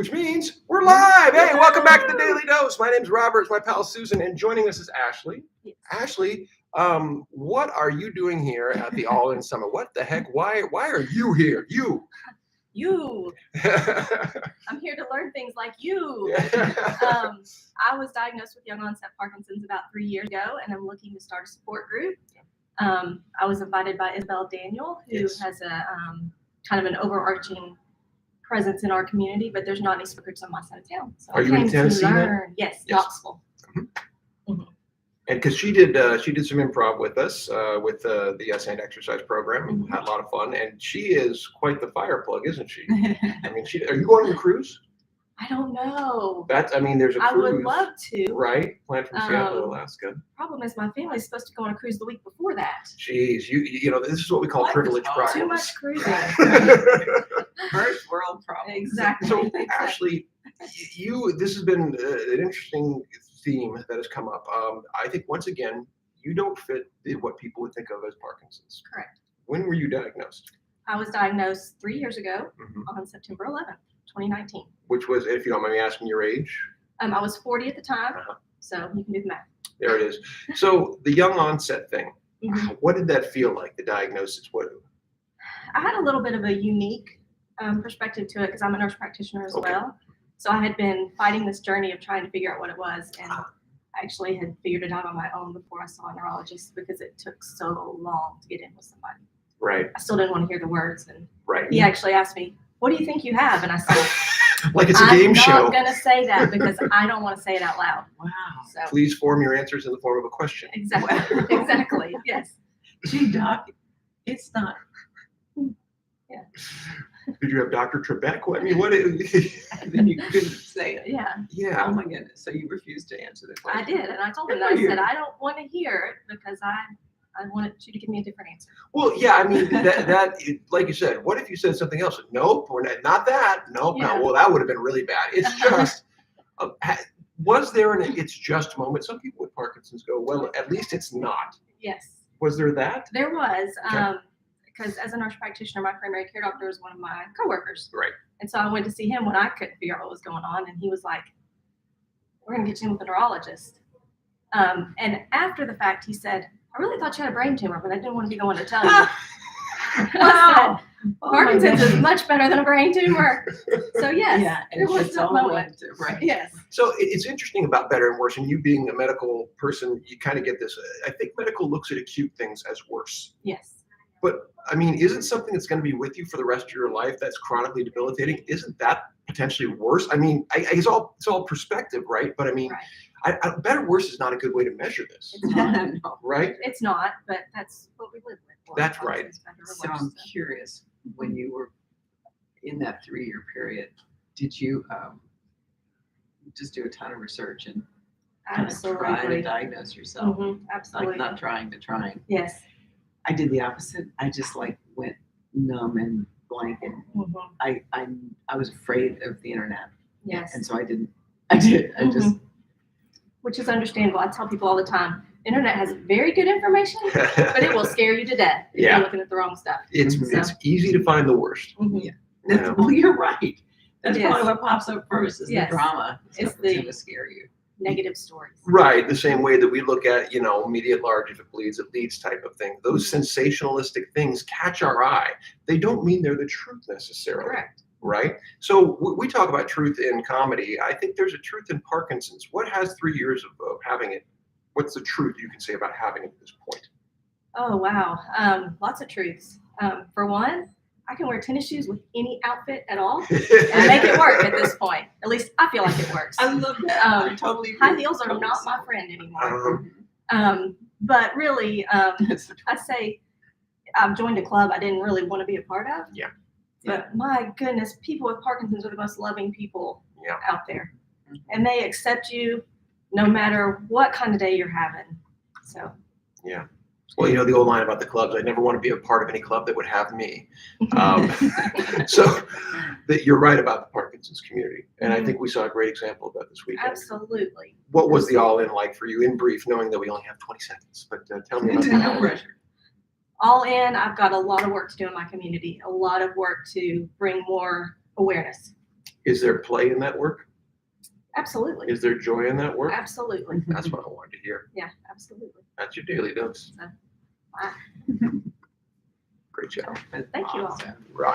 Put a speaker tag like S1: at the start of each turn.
S1: which means we're live. Hey, welcome back to the Daily Dose. My name's Robert, it's my pal Susan, and joining us is Ashley.
S2: Yes.
S1: Ashley, what are you doing here at the All In Summit? What the heck? Why are you here? You.
S2: I'm here to learn things like you. I was diagnosed with young onset Parkinson's about 3 years ago, and I'm looking to start a support group. I was invited by Isabel Daniel, who has a kind of an overarching presence in our community, but there's not any support groups on my side of town. So
S1: Are you in Tennessee then?
S2: Yes, Knoxville.
S1: And because she did some improv with us with the Yes and Exercise program, and had a lot of fun. And she is quite the fire plug, isn't she? I mean, are you going on the cruise?
S2: I don't know.
S1: There's a cruise.
S2: I would love to.
S1: Right, planned from Seattle, Alaska.
S2: Problem is, my family's supposed to go on a cruise the week before that.
S1: Jeez, you know, this is what we call privilege problems.
S2: Too much cruising.
S3: First world problem.
S2: Exactly.
S1: So, Ashley, this has been an interesting theme that has come up. I think once again, you don't fit what people would think of as Parkinson's.
S2: Correct.
S1: When were you diagnosed?
S2: I was diagnosed 3 years ago on September 11th, 2019.
S1: Which was, if you don't mind me asking your age?
S2: I was 40 at the time, so you can do the math.
S1: There it is. So the young onset thing, what did that feel like, the diagnosis?
S2: I had a little bit of a unique perspective to it because I'm a nurse practitioner as well. So I had been fighting this journey of trying to figure out what it was, and I actually had figured it out on my own before I saw a neurologist because it took so long to get in with somebody.
S1: Right.
S2: I still didn't want to hear the words, and
S1: right.
S2: He actually asked me, "What do you think you have?" And I said,
S1: like it's a game show.
S2: I'm not going to say that because I don't want to say it out loud.
S3: Wow.
S2: So,
S1: please form your answers in the form of a question.
S2: Exactly. Exactly. Yes.
S3: Gee, Doc, it's not.
S2: Yeah.
S1: Did you have Dr. Trebek? I mean, what?
S3: And then you couldn't say it.
S2: Yeah.
S1: Yeah.
S3: Oh my goodness. So you refused to answer the question.
S2: I did, and I told him that. I said, I don't want to hear it because I wanted you to give me a different answer.
S1: Well, yeah, I mean, that like you said, what if you said something else? Nope, or not that. Nope,
S2: Yeah.
S1: no. Well, that would have been really bad. It's just, was there an it's just moment? Some people with Parkinson's go, well, at least it's not.
S2: Yes.
S1: Was there that?
S2: There was,
S1: Okay.
S2: because as a nurse practitioner, my primary care doctor is one of my coworkers.
S1: Right.
S2: And so I went to see him when I couldn't figure out what was going on, and he was like, "We're going to get you in with a neurologist." And after the fact, he said, "I really thought you had a brain tumor, but I didn't want to be the one to tell you."
S3: Wow.
S2: Parkinson's is much better than a brain tumor. So yes,
S3: Yeah,
S2: there was
S3: it's
S2: that
S3: all
S2: moment.
S3: right.
S2: Yes.
S1: So it's interesting about better and worse, and you being a medical person, you kind of get this. I think medical looks at acute things as worse.
S2: Yes.
S1: But I mean, isn't something that's going to be with you for the rest of your life that's chronically debilitating? Isn't that potentially worse? I mean, it's all perspective, right? But I mean, better worse is not a good way to measure this,
S2: It's not.
S1: right?
S2: It's not, but that's what we live with.
S1: That's right.
S3: So I'm curious, when you were in that 3-year period, did you just do a ton of research and kind of try to
S2: Absolutely.
S3: diagnose yourself?
S2: Absolutely.
S3: Like not trying to trying.
S2: Yes.
S3: I did the opposite. I just like went numb and blank, and I was afraid of the internet,
S2: Yes.
S3: and so I didn't. I did. I just.
S2: Which is understandable. I tell people all the time, internet has very good information, but it will scare you to death if you're looking at the wrong stuff.
S1: It's easy to find the worst.
S3: That's, well, you're right. That's
S2: Yes.
S3: probably what pops up first is
S2: Yes.
S3: the drama.
S2: It's
S3: Stuff that's
S2: the-
S3: gonna scare you.
S2: Negative stories.
S1: Right, the same way that we look at, media at large, if it bleeds, it leads type of thing. Those sensationalistic things catch our eye. They don't mean they're the truth necessarily.
S2: Correct.
S1: Right? So we talk about truth in comedy. I think there's a truth in Parkinson's. What has 3 years of having it? What's the truth you can say about having it at this point?
S2: Oh, wow. Lots of truths. For one, I can wear tennis shoes with any outfit at all and make it work at this point. At least I feel like it works.
S3: I love that. I totally agree.
S2: High heels are not my friend anymore. But really, I say I've joined a club I didn't really want to be a part of.
S1: Yeah.
S2: But my goodness, people with Parkinson's are the most loving people out there. And they accept you no matter what kind of day you're having. So.
S1: Yeah. Well, the old line about the clubs, I never want to be a part of any club that would have me. So that you're right about the Parkinson's community. And I think we saw a great example of that this weekend.
S2: Absolutely.
S1: What was the all-in like for you, in brief, knowing that we only have 20 seconds? But tell me about
S3: No
S1: that.
S3: pressure.
S2: All in, I've got a lot of work to do in my community, a lot of work to bring more awareness.
S1: Is there play in that work?
S2: Absolutely.
S1: Is there joy in that work?
S2: Absolutely.
S1: That's what I wanted to hear.
S2: Yeah, absolutely.
S1: That's your daily dose.
S2: Wow.
S1: Great job.
S2: Thank you all.
S1: Rock.